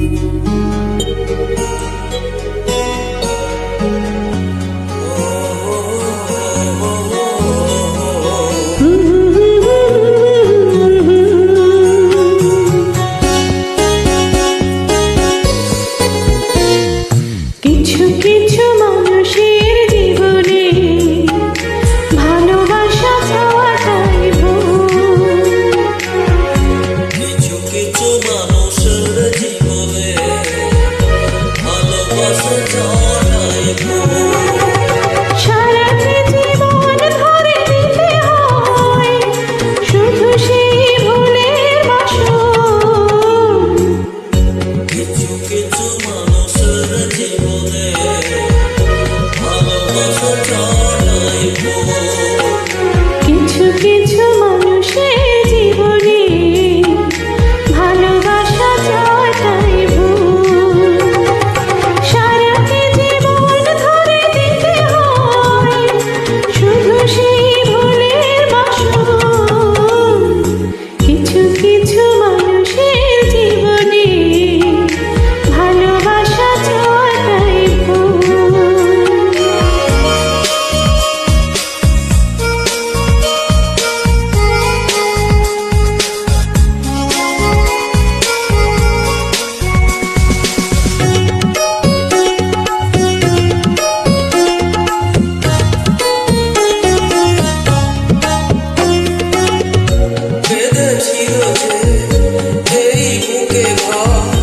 কিছু কিছু মানুষের জীবনে ভালোবাসা চাওয়াটাই ভুল। কিছু কিছু মানুষের জীবনে ভালোবাসা চাওয়াটাই ভুল। সারাটি জীবন ধরে দিতে হয় শুধু সেই ভুলের বাসন। কিছু কিছু মানুষের জীবনে ভালোবাসা চাওয়াটাই ভুল। কিছু কিছু মানুষের জীবনে ভালোবাসা চাওয়াটাই ভুল। সারাটি জীবন ধরে দিতে হয় শুধু সেই ভুলের বাসন। কিছু কিছু মানুষের জীবনে ভালোবাসা চাওয়াটাই ভুল। বেঁধেছিল যে এই বুকে ঘর,